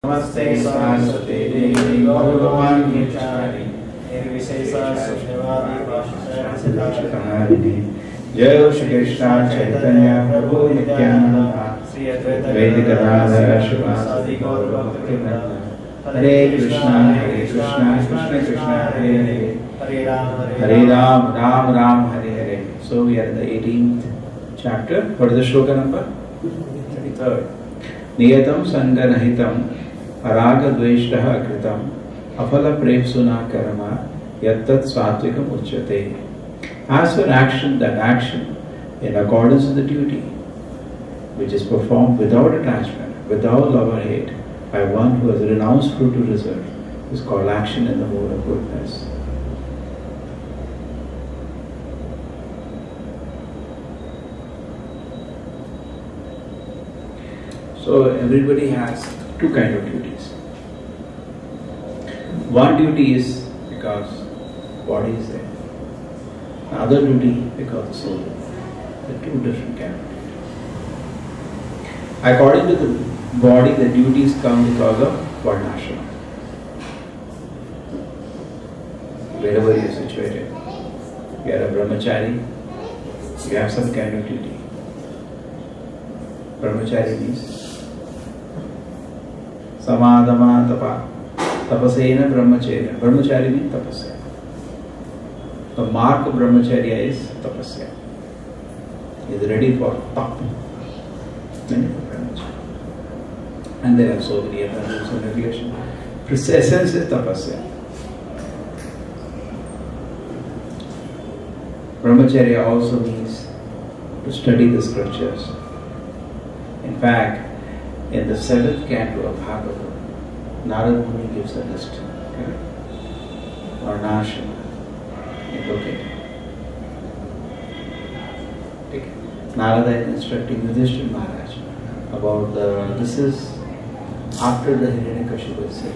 Namaste Saraswati Devi Bhagavani Chari Nirvishesa Sunyavadi Vashisharini Jai Shri Krishna Chaitanya Prabhu Nityananda Sri Advaita Gadadhara Srivasadi Gaur Bhaktivinoda Hare Krishna Krishna Krishna Hare Hare Hare Ram Ram Ram Hare Hare. So we are in the 18th chapter. What is the shloka number? 33rd. Niyatam Sanganahitam Araga Dveshtaha Akritam Afala Prepsuna Karama Yattat Svatvikam Uchyate. As for action, that action in accordance with the duty which is performed without attachment, without love or hate, by one who has renounced fruit to reserve, is called action in the mode of goodness. So everybody has two kinds of duties. One duty is because body is there. Another duty because the soul is there. The two different kinds of duties. According to the body, the duties come because of varnashrama. Wherever you are situated, you are a brahmachari, you have some kind of duty. Brahmachari means Samadama tapa. Tapasena brahmacharya. Brahmacharya means tapasya. The mark of brahmacharya is tapasya. He is ready for tap. And there are so many other rules and regulations. Essence is tapasya. Brahmacharya also means to study the scriptures. In fact, in the 7th canto of Bhagavatam, Narad Muni gives a list. Varnashrama. Okay. Narada is instructing Yudhishthira Maharaj about this is after the Hiranyakashipu is said.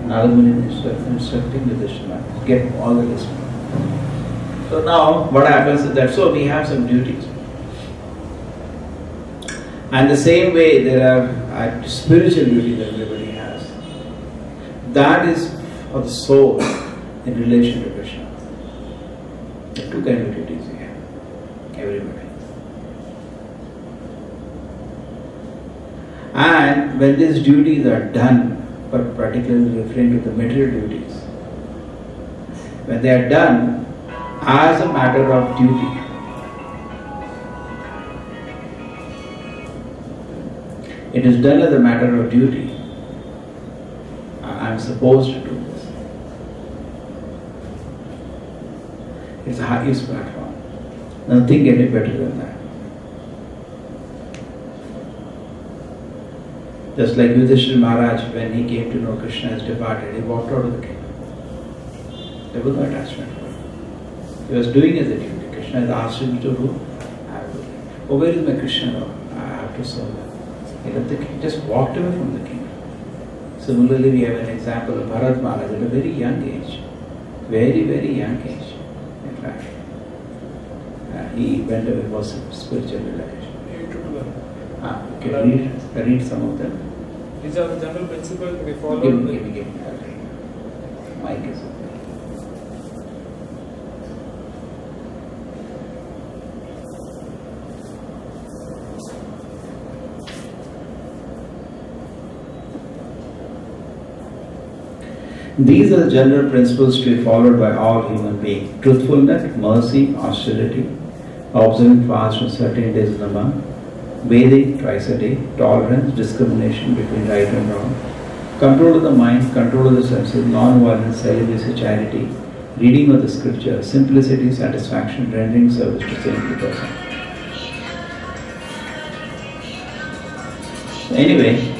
Narad Muni is instructing Yudhishthira Maharaj. Get all the list. So now what happens is that we have some duties. And the same way there are spiritual duties that everybody has. That is for the soul in relation to Krishna. There are two kinds of duties we have. Everybody. And when these duties are done, but particularly referring to the material duties, when they are done as a matter of duty, it is done as a matter of duty. I am supposed to do this. It's the highest platform. Nothing any better than that. Just like Yudhishthira Maharaj, when he came to know Krishna has departed, he walked out of the kingdom. There was no attachment for him. He was doing as a duty. Krishna has asked him to do. I have to do. Oh, where is my Krishna now? I have to serve him. He left the king, just walked away from the kingdom. Similarly, we have an example of Bharat Maharaj at a very young age. Very, very young age, in fact. He went away for spiritual realization. Can read some of them? These are the general principles we follow. Give me. Mic is open. These are the general principles to be followed by all human beings. Truthfulness, mercy, austerity, observing fast on certain days of the month, bathing twice a day, tolerance, discrimination between right and wrong, control of the mind, control of the senses, non-violence, celibacy, charity, reading of the scripture, simplicity, satisfaction, rendering service to saintly person. Anyway,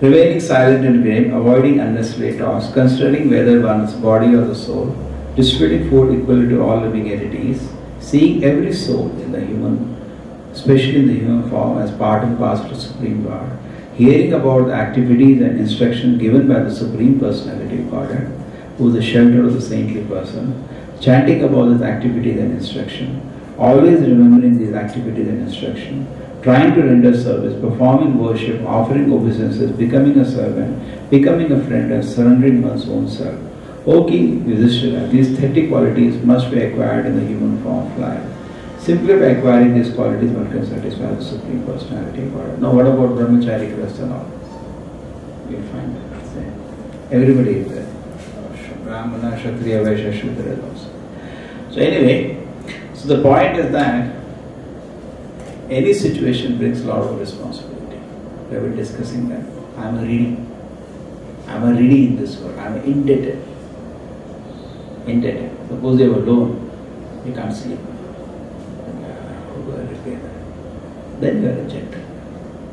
remaining silent and grave, avoiding unnecessary talks, considering whether one's body or the soul, distributing food equally to all living entities, seeing every soul in the human, especially in the human form, as part and parcel of Supreme God, hearing about the activities and instruction given by the Supreme Personality of Godhead, who is the shelter of the saintly person, chanting about these activities and instruction, always remembering these activities and instruction, trying to render service, performing worship, offering obeisances, becoming a servant, becoming a friend, and surrendering one's own self. O King Yudhishthira, these 30 qualities must be acquired in the human form of life. Simply by acquiring these qualities, one can satisfy the Supreme Personality of God. Now, what about Brahmachari, Grihastha and all? You'll find that. Everybody is there. Brahmana, Kshatriya, Vaishya, Shudra is also. So anyway, so the point is that any situation brings a lot of responsibility. We have been discussing that. I am a reedy. I am a reedy in this world. I am indebted. Indebted. Suppose you have a loan, you can't sleep. Then you are rejected.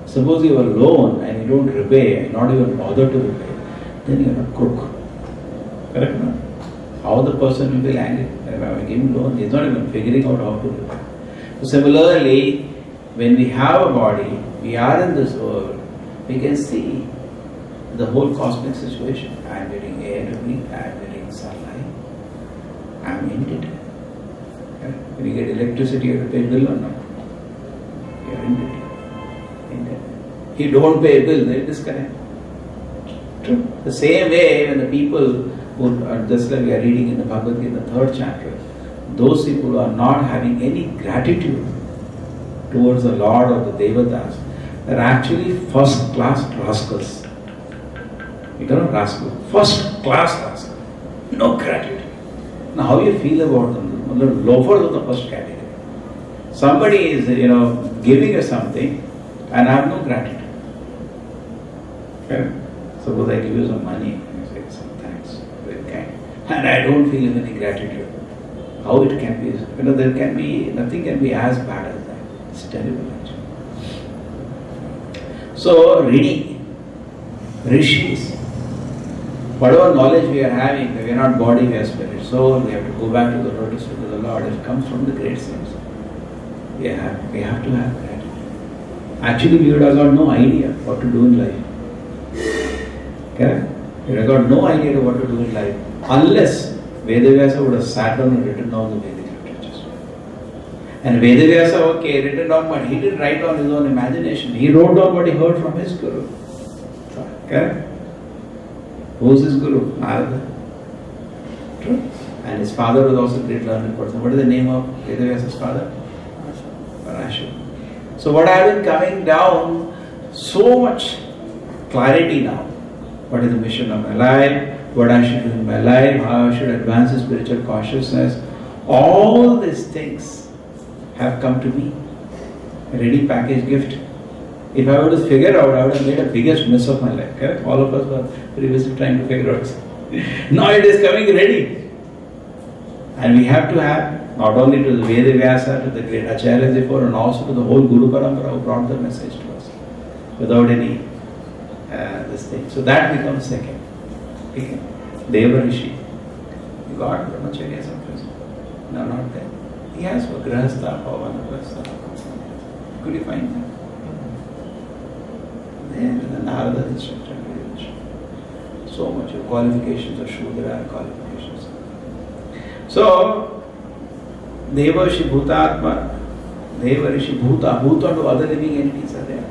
Suppose you have a loan and you don't repay, not even bother to repay, then you are a crook. Correct? No? How the person will be angry? If I am giving loan, he is not even figuring out how to repay. So similarly, when we have a body, we are in this world, we can see the whole cosmic situation. I am getting air to breathe, I am getting sunlight, I am indebted. When you get electricity, you have to pay bill or not? You are indebted. If you don't pay a bill, they disconnect. True. The same way, when the people who are just like we are reading in the Bhagavad Gita, the 3rd chapter, those people who are not having any gratitude towards the Lord of the Devatas, they are actually first class rascals. You cannot rascal, first class rascal. No gratitude. Now, how you feel about them? The loafers of the first category. Somebody is, giving you something and I have no gratitude. Okay? Suppose I give you some money, you say, thanks, very kind, and I don't feel any gratitude. How it can be? There can be, nothing can be as bad as that. It's terrible actually. So, reading, rishis, whatever knowledge we are having, we are not body, we are spirit, soul, we have to go back to the lotus feet of the Lord. It comes from the great saints. We have to have gratitude. Actually, we would have got no idea what to do in life. Correct? We have got no idea what to do in life unless Vedavyasa would have sat down and written down the Vedic literatures. And Vedavyasa, written down, but he didn't write on his own imagination. He wrote down what he heard from his Guru. Correct? Who is his Guru? Narada. True. And his father was also a great learned person. What is the name of Vedavyasa's father? Parashar. So what I have been coming down, so much clarity now. What is the mission of my life? What I should do in my life? How I should advance the spiritual consciousness? All these things have come to me. A ready package gift. If I were to figure out, I would have made a biggest mess of my life. Correct? All of us were previously trying to figure out. Now it is coming ready. And we have to have, not only to the Vedavyasa, to the great Acharyas before, and also to the whole Guru Parampara who brought the message to us, without any this thing. So that becomes second. Okay. Deva Rishi. You got Brahmacharya sometimes. No, not there. He has for Grihastha, for Vanaprastha. Could you find that? There, the Narada instructor. So much of qualifications of Shudra qualifications. So, Deva Rishi Bhutatma, Deva Rishi Bhuta, Bhuta to other living entities are there.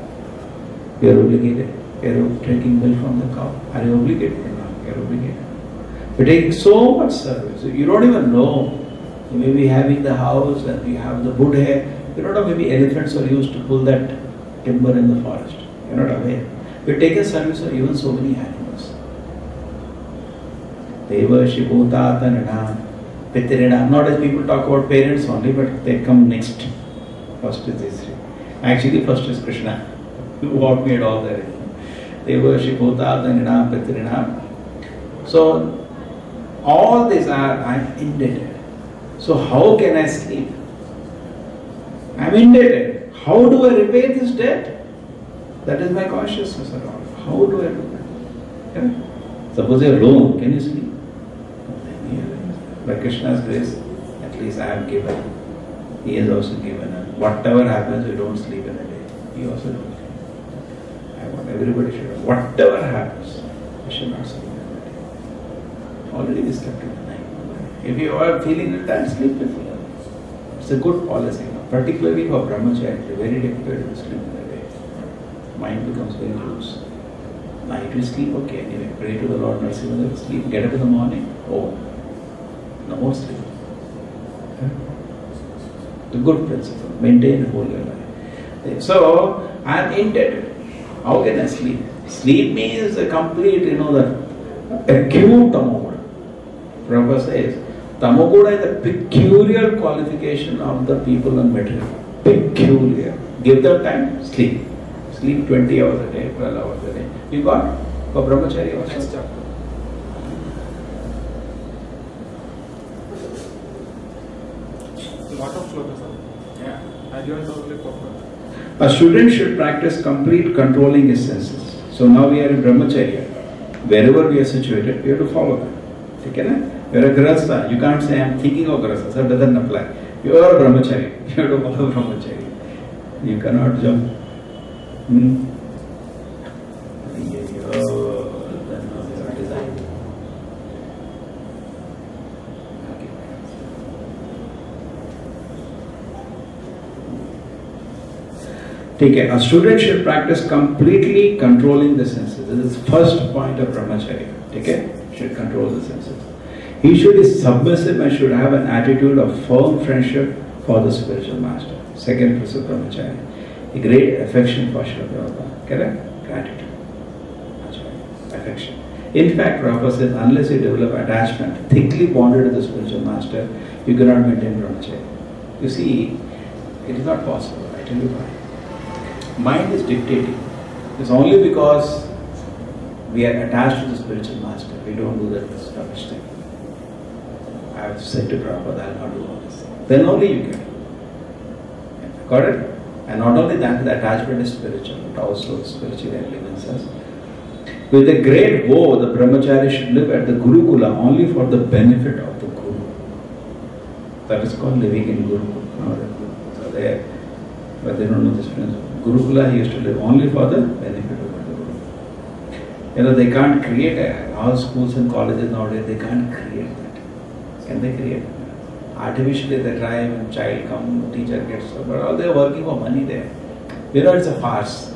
You are obligated. You are taking milk from the cow. Are you obligated? No, you are obligated. You are taking so much service. You don't even know. You may be having the house and you have the wood here. You don't know, maybe elephants are used to pull that timber in the forest. You are not aware. You are taking service of even so many animals. Deva Rishi Bhutatma. Pitirina, not as people talk about parents only, but they come next. First is this. Actually, first is Krishna, who made all that. They worship Bhuta, Dhanina, Pitirina. So, all these are, I am indebted. So, how can I sleep? I am indebted. How do I repay this debt? That is my consciousness around. How do I do that? Okay? Suppose you have loan, can you sleep? By Krishna's grace, at least I have given. He has also given. Whatever happens, we don't sleep in a day. He also don't sleep. I want everybody should. Whatever happens, we should not sleep in a day. Already we slept in the night. If you are feeling tired, sleep before that. It's a good policy. Particularly for brahmachari, it's very difficult to sleep in the day. Mind becomes very loose. Night we sleep okay anyway. Pray to the Lord Narasimha, sleep, get up in the morning, no more sleep. The good principle, maintain whole your life. So, I am indebted. How can I sleep? Sleep means a complete, the acute tamoguda. Prabhupada says, tamoguda is a peculiar qualification of the people on material. Peculiar. Give them time, sleep. Sleep 20 hours a day, 12 hours a day. You got for brahmachari also? Next chapter. Lot of slokas are there. Yeah. I didn't totally forgot. A student should practice complete controlling his senses. So now we are in brahmacharya. Wherever we are situated, we have to follow that. Okay, na? You are a grahastha. You can't say I am thinking of grahastha. That doesn't apply. You are a brahmachari. You have to follow brahmachari. You cannot jump. Okay. A student should practice completely controlling the senses. This is first point of brahmacharya. Okay? Should control the senses. He should be submissive and should have an attitude of firm friendship for the spiritual master. Second principle of brahmacharya. A great affection for Srila Prabhupada. Correct? Gratitude. Affection. In fact, Prabhupada says, unless you develop attachment, thickly bonded to the spiritual master, you cannot maintain brahmacharya. You see, it is not possible. I tell you why. Mind is dictating. It's only because we are attached to the spiritual master. We don't do that rubbish thing. I have said to Prabhupada, I will not do all this thing. Then only you can. Got it? And not only that, the attachment is spiritual, but also spiritually elements us. With a great vow, the brahmachari should live at the Gurukula only for the benefit of the Guru. That is called living in Gurukula. So there, but they don't know this principle. Gurukula, he used to live only for the benefit of the Guru. They can't create all schools and colleges nowadays, they can't create that. Can they create that? Artificially they try, when child comes, teacher gets, but all they are working for money there. It's a farce.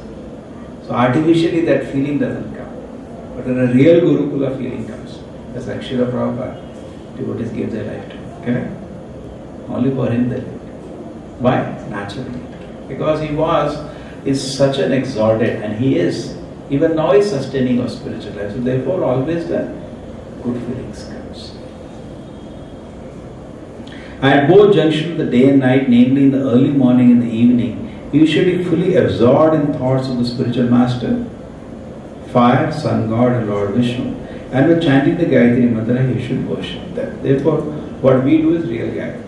So artificially that feeling doesn't come. But in a real Gurukula feeling comes. That's like Srila Prabhupada, devotees give their life to him. Correct? Only for him they live. Why? Naturally. Because he is such an exalted, and he is, even now is sustaining our spiritual life. So therefore always the good feelings comes. At both junctions of the day and night, namely in the early morning and the evening, you should be fully absorbed in thoughts of the spiritual master, fire, sun god and Lord Vishnu. And with chanting the Gayatri Mantra, you should worship them. Therefore, what we do is real Gayatri.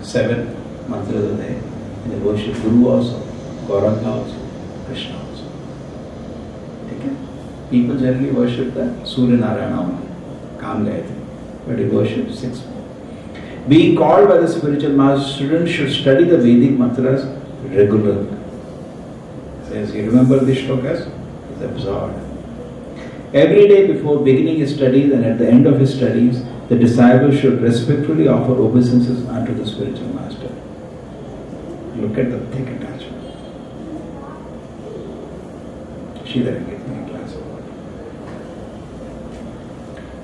7 mantras a day. And they worship Guru also, Gauranga also, Krishna also. Okay? People generally worship the Surya Narayana only, Kam Gayatri. But they worship 6 more. Being called by the spiritual master, students should study the Vedic mantras regularly. Says, you remember these shlokas? It's absorbed. Every day before beginning his studies and at the end of his studies, the disciple should respectfully offer obeisances unto the spiritual master. Look at the thick attachment. Sridhar, get me a glass of water.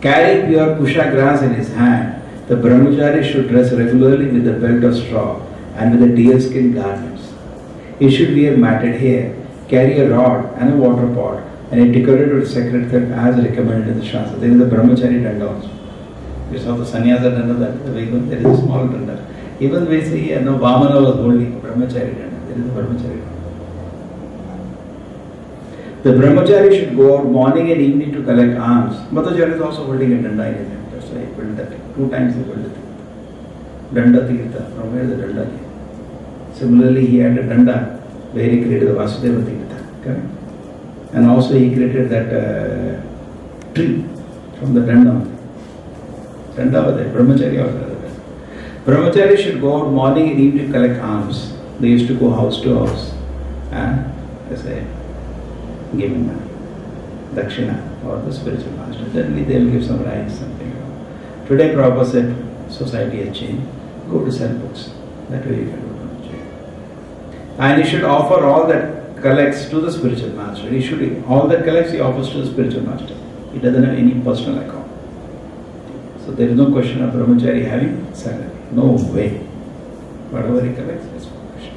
Carrying pure kusha grass in his hand, the brahmachari should dress regularly with a belt of straw and with a deerskin garments. He should wear matted hair, carry a rod and a water pot, and a decorated with sacred thread as recommended in the Shastra. There is a brahmachari danda also. You saw the sannyasa danda, there is a small danda. Even we see, Vamana was holding a brahmachari danda. There is a brahmachari danda. The brahmachari should go out morning and evening to collect alms. Madhacharya is also holding a danda in his hand. That's why he built that. 2 times he built it. Danda Tirtha. From where the danda came. Similarly, he had a danda where he created the Vasudeva Tirtha. Correct? And also he created that tree from the danda. Danda was there. Brahmachari was there. Brahmachari should go out morning and evening to collect alms. They used to go house to house and they say, give him dakshina or the spiritual master. Generally they will give some rice, something. Today Prabhupada said, society has changed, go to sell books. That way you can do brahmacharya. And he should offer all that collects to the spiritual master. He should, all that collects he offers to the spiritual master. He doesn't have any personal account. So there is no question of brahmachari having salary. No way. Whatever he collects is for question.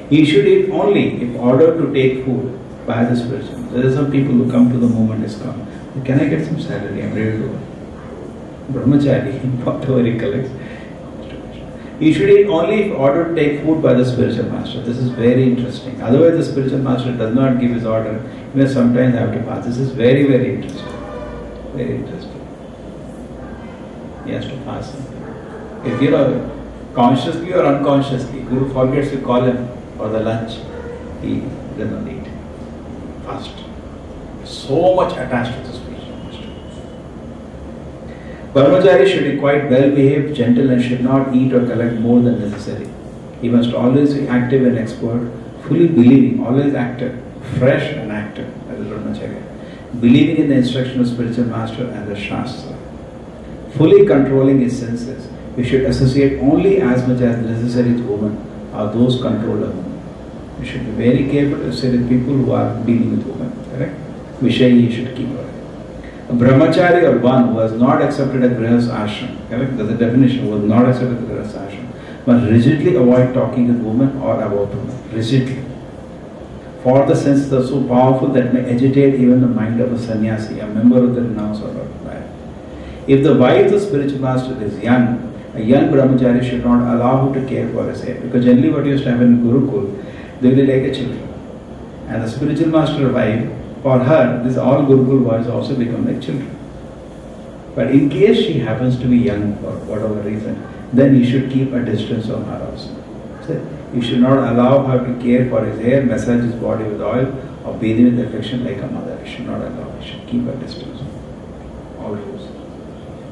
He should eat only if ordered to take food by the spiritual. There are some people who come to the movement is come. Can I get some salary? I'm ready to work. Brahmachari, whatever he collects. He should eat only if ordered to take food by the spiritual master. This is very interesting. Otherwise, the spiritual master does not give his order. He may sometimes have to pass. This is very, very interesting. Very interesting. He has to pass. If consciously or unconsciously, Guru forgets to call him for the lunch, he does not eat. Fast. So much attached to the spiritual master. Brahmachari should be quite well behaved, gentle, and should not eat or collect more than necessary. He must always be active and expert, fully believing, always active, fresh and active. That is Brahmacharya. Believing in the instruction of spiritual master and the Shastra. Fully controlling his senses. We should associate only as much as necessary with women or those controlled by women. We should be very careful to associate with people who are dealing with women. Correct? Vishayi you should keep away. A brahmachari or one who has not accepted a grihastha ashram, correct? That's the definition, who has not accepted the grihastha ashram, must rigidly avoid talking with women or about women. Rigidly. For the senses are so powerful that may agitate even the mind of a sannyasi, a member of the renounced order of life. If the wife of the spiritual master is young, a young brahmachari should not allow her to care for his hair. Because generally what used to happen in Gurukul, they will be like a children. And the spiritual master wife, for her, this all Gurukul boys also become like children. But in case she happens to be young for whatever reason, then you should keep a distance from her also. So you should not allow her to care for his hair, massage his body with oil, or bathe him with affection like a mother. You should not allow. You should keep a distance. All rules.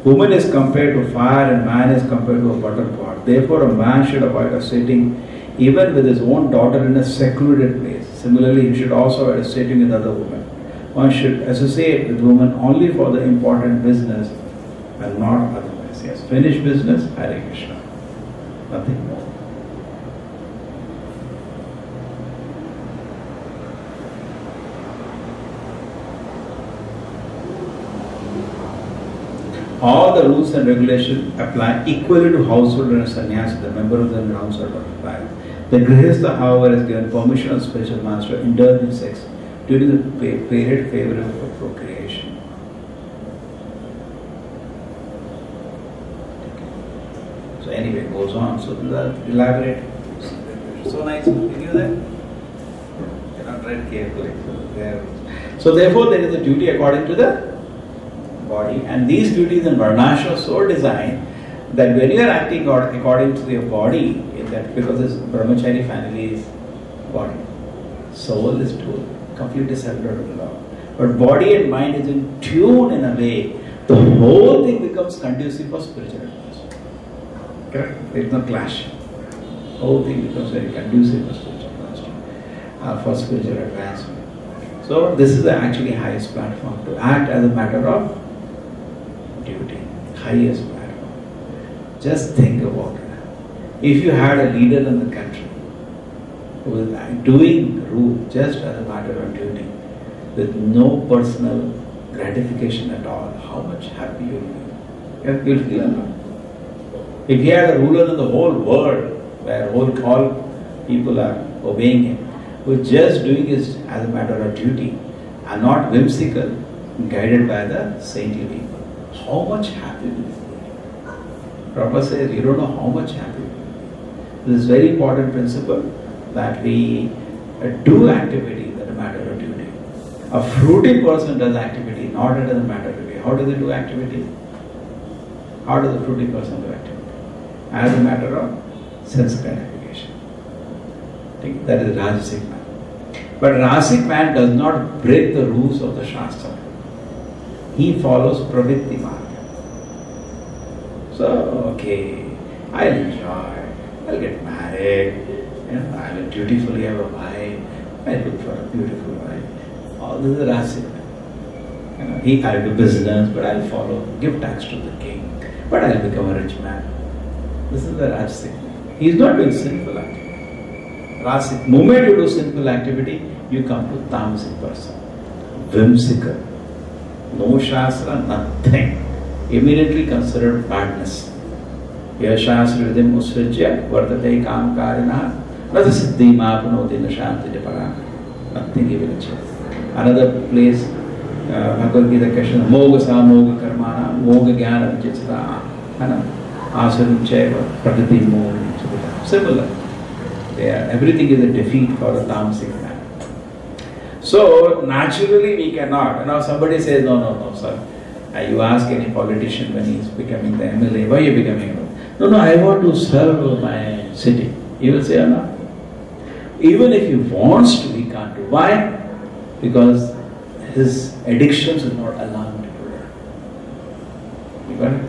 Woman is compared to fire and man is compared to a butter pot. Therefore, a man should avoid associating even with his own daughter in a secluded place. Similarly, he should also avoid associating with other women. One should associate with women only for the important business and not otherwise. Yes, finish business, Hare Krishna. Nothing more. All the rules and regulations apply equally to household and sannyasi, the member of the renounced order of life. The grihastha, however, is given permission of spiritual master to indulge in sex during the period favorable for procreation. So anyway, it goes on. So elaborate. So nice. You knew that? You not read carefully. So therefore, there is a duty according to the body, and these duties and varnashram are so designed that when you are acting according to your body, that because this brahmachari family is body, soul is tool, completely separate from the Lord. But body and mind is in tune in a way, the whole thing becomes conducive for spiritual advancement. Correct? There is no clash. The whole thing becomes very conducive for spiritual advancement. So this is the actually highest platform, to act as a matter of duty, highest platform. Just think about it. If you had a leader in the country who was doing rule just as a matter of duty, with no personal gratification at all, how much happy you will be? You'll feel enough. If he had a ruler in the whole world, where all people are obeying him, who is just doing it as a matter of duty and not whimsical, guided by the saintly people, how much happy will you be? Prabhupada says, you don't know how much happy will you be. This is very important principle, that we do activity as a matter of duty. A fruity person does activity not as a matter of duty. How does he do activity? How does a fruity person do activity? As a matter of sense gratification. That is Rajasic man. But Rajasic man does not break the rules of the Shastra. He follows Pravritti Marga. So, okay, I'll enjoy, I'll get married, I will dutifully have a wife, I'll look for a beautiful wife. All this is Rajasic man. I'll do business, but I'll follow, give tax to the king. but I'll become a rich man. This is the Rajasic. He is not doing sinful activity. Rajasic, moment you do sinful activity, you come to Tamasic person. Whimsical. No Shastra, nothing. Immediately considered badness. Yashasra vidim usrijya vardate kam karina rasa siddhi mapnoti nashanti japara. Nothing he will achieve. Another place, Bhagavad Gita question, moga sa moga karmana, moga jnana vichitra, asarum chaiva, prakriti moga. Similar. Everything is a defeat for a tamasic man. So, naturally we cannot. Now somebody says, no, sir. You ask any politician when he is becoming the MLA, why are you becoming MLA? No, I want to serve my city. He will say, no. Even if he wants to, he can't do. Why? Because his addictions will not allow him to do that. You got it?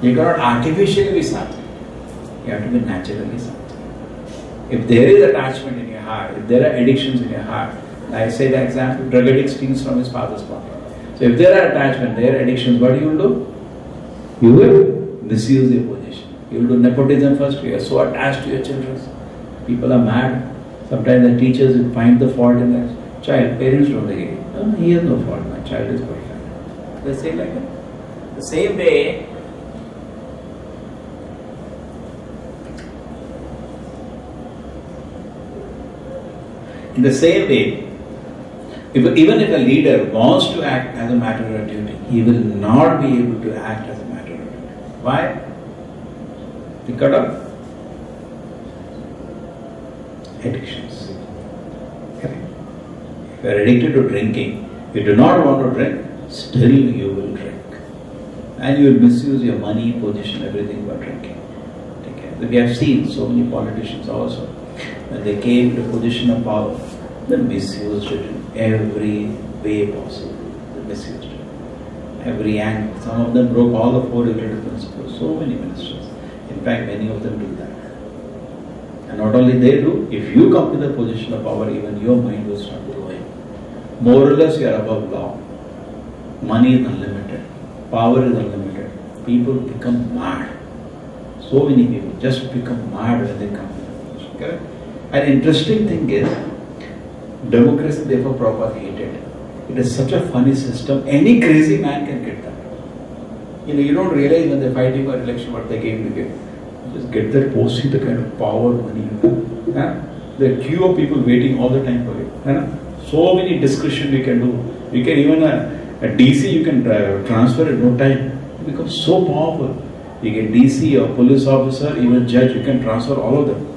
You cannot artificially be something. You have to be naturally something. If there is attachment in your heart, if there are addictions in your heart, I say the example, drug addict steals from his father's pocket. So if there are attachment, there are addictions, what you will do? You will misuse your position. You will do nepotism first. You are so attached to your children. People are mad. Sometimes the teachers will find the fault in their child. Parents don't agree. No, he has no fault. My child is perfect. They say like that. The same way, in the same way, even if a leader wants to act as a matter of duty, he will not be able to act as a matter of duty. Why? Because of addictions. Correct. If you are addicted to drinking, you do not want to drink, still you will drink. And you will misuse your money, position, everything by drinking. Okay. We have seen so many politicians also, when they came to a position of power, they misused it in every way possible. They misused it. Every angle. Some of them broke all the 4 related principles. So many ministers. In fact, many of them do that. And not only they do, if you come to the position of power, even your mind will start growing. More or less you are above law. Money is unlimited. Power is unlimited. People become mad. So many people just become mad when they come to the position. Correct? An interesting thing is, democracy therefore Prabhupada hated. It is such a funny system. Any crazy man can get that. You don't realize when they're fighting for election what they came to get. Just get that post, see the kind of power, money you have. Yeah? There are queue of people waiting all the time for it. Yeah? So many discretion we can do. You can even a DC you can transfer in no time. It becomes so powerful. You get DC or police officer, even judge, you can transfer all of them.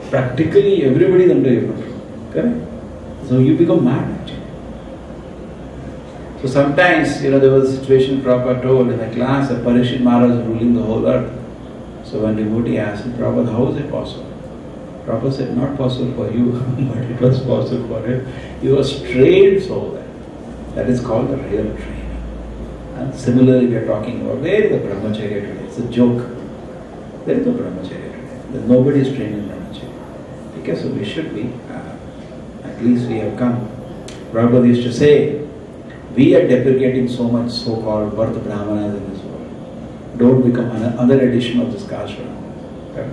Practically everybody is under your control. Correct? So you become mad actually. So sometimes, there was a situation Prabhupada told in a class, that Parikshit Maharaj is ruling the whole earth. So when devotee asked him, Prabhupada, how is it possible? Prabhupada said, not possible for you, but it was possible for him. He was trained so that is called the real training. And similarly, we are talking about, where is the brahmacharya today? It's a joke. There is no brahmacharya today. Nobody is trained in brahmacharya. Okay, so we should be. At least we have come. Prabhupada used to say, we are deprecating so much so-called birth brahmanas in this world. Don't become another edition of this caste. Okay?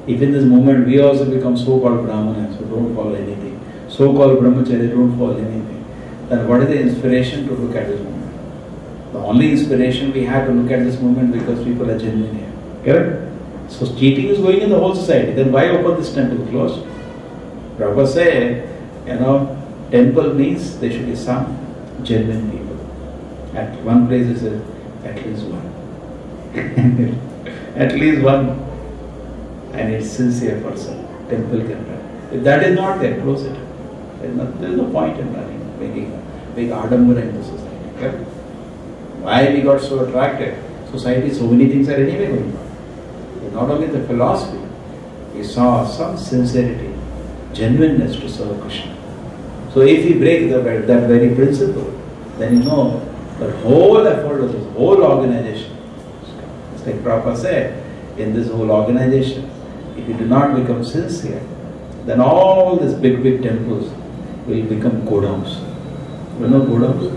If in this moment we also become so-called brahmanas who don't follow anything, so-called brahmacharya don't follow anything, then what is the inspiration to look at this moment? The only inspiration we have to look at this moment because people are genuine here. Correct? So cheating is going in the whole society. Then why open this temple closed? Prabhupada said, temple means there should be some genuine people. At one place it says, at least one. At least one. And it's sincere person. Temple can run. If that is not there, close it. There is no point in running, making a big adambara in the society. Okay? Why we got so attracted? Society, so many things are anyway going on. Not only the philosophy, we saw some sincerity, genuineness to serve Krishna. So if we break that very principle, then the whole effort of this whole organization, it's like Prabhupada said, in this whole organization, if you do not become sincere, then all these big temples will become godowns. You know godowns?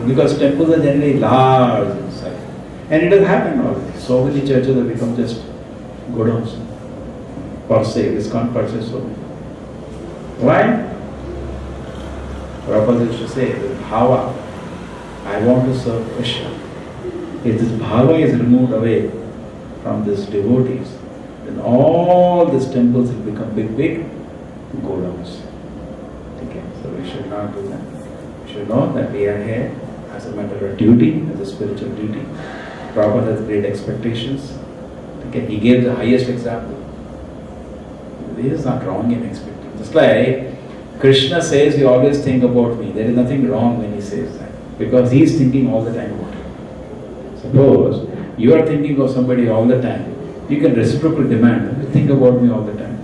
Because temples are generally large in size. And it has happened already. So many churches have become just godowns. Per se, ISKCON per se, so many. Why? Prabhupada used to say, the bhava, I want to serve Krishna. If this bhava is removed away from these devotees, then all these temples will become big godowns. Okay? So we should not do that. We should know that we are here as a matter of duty, as a spiritual duty. Prabhupada has great expectations. Okay? He gave the highest example. He is not wrong in expecting. Just like Krishna says, you always think about me. There is nothing wrong when he says that. Because he is thinking all the time about you. Suppose you are thinking of somebody all the time, you can reciprocally demand, think about me all the time.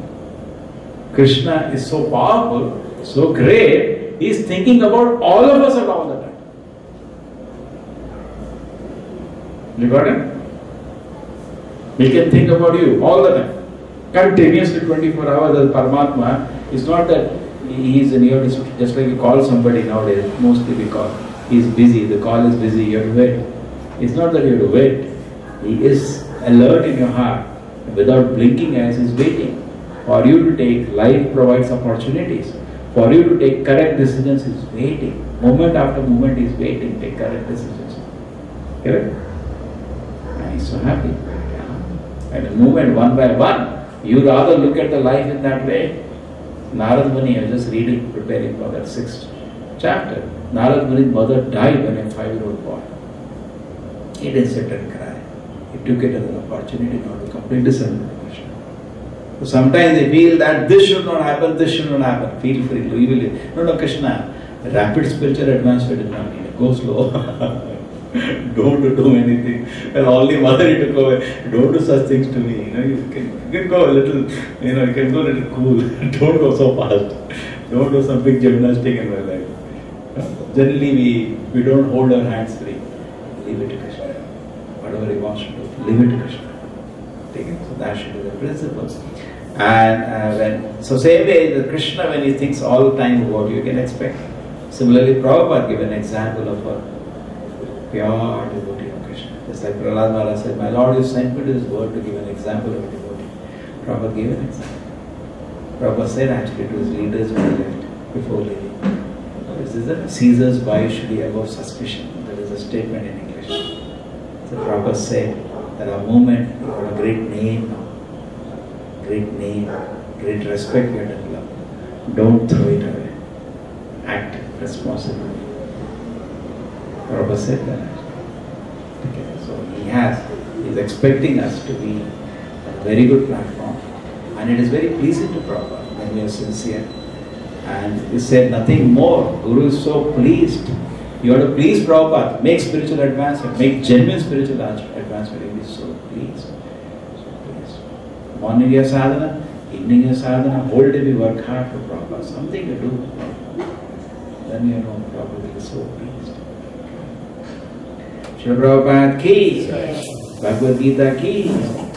Krishna is so powerful, so great, he is thinking about all of us at all the time. You got it? He can think about you all the time. Continuously 24 hours as Paramatma. It's not that he is in your district, just like you call somebody nowadays, mostly we call. He is busy, the call is busy, you have to wait. It's not that you have to wait. He is alert in your heart. Without blinking eyes, he is waiting. For you to take, life provides opportunities. For you to take correct decisions, he is waiting. Moment after moment, he is waiting, take correct decisions. Correct? And he is so happy. Yeah. At a moment, one by one, you rather look at the life in that way. Narad Muni, I was just reading, preparing for that 6th chapter. Narad Muni's mother died when a 5-year-old boy. He didn't sit and cry. He took it as an opportunity now to completely surrender to Krishna. So sometimes they feel that this should not happen, this should not happen. Feel free, leave it. No, Krishna, rapid spiritual advancement is not needed. Go slow. Don't do anything. Well, only mother he took away. Don't do such things to me. You can go a little, you can go a little cool. Don't go so fast. Don't do some big gymnastic in my life. Generally, we don't hold our hands free. Leave it to Krishna. Whatever he wants to do, leave it to Krishna. Take it. So that should be the principle. And so same way, the Krishna, when he thinks all the time about you can expect. Similarly, Prabhupada gave an example of a pure devotee of Krishna. Just like Prahlad Maharaj said, my Lord, you sent me to this world to give an example of a devotee. Prabhupada gave an example. Prabhupada said actually to his leaders when he left, before leaving. This is a Caesar's wife should be above suspicion. That is a statement in English. So Prabhupada said that our movement, we got a great name now. Great name, great respect we have developed. Don't throw it away. Act responsibly. Prabhupada said that. Okay, so he is expecting us to be a very good platform. And it is very pleasing to Prabhupada when we are sincere. And he said nothing more. Guru is so pleased. You have to please Prabhupada. Make spiritual advancement. Make genuine spiritual advancement. He is so pleased. Morning your sadhana, evening your sadhana, whole day we work hard for Prabhupada. Something to do. Then you know Prabhupada is so pleased. Srila Prabhupada ki, Bhagavad Gita ki.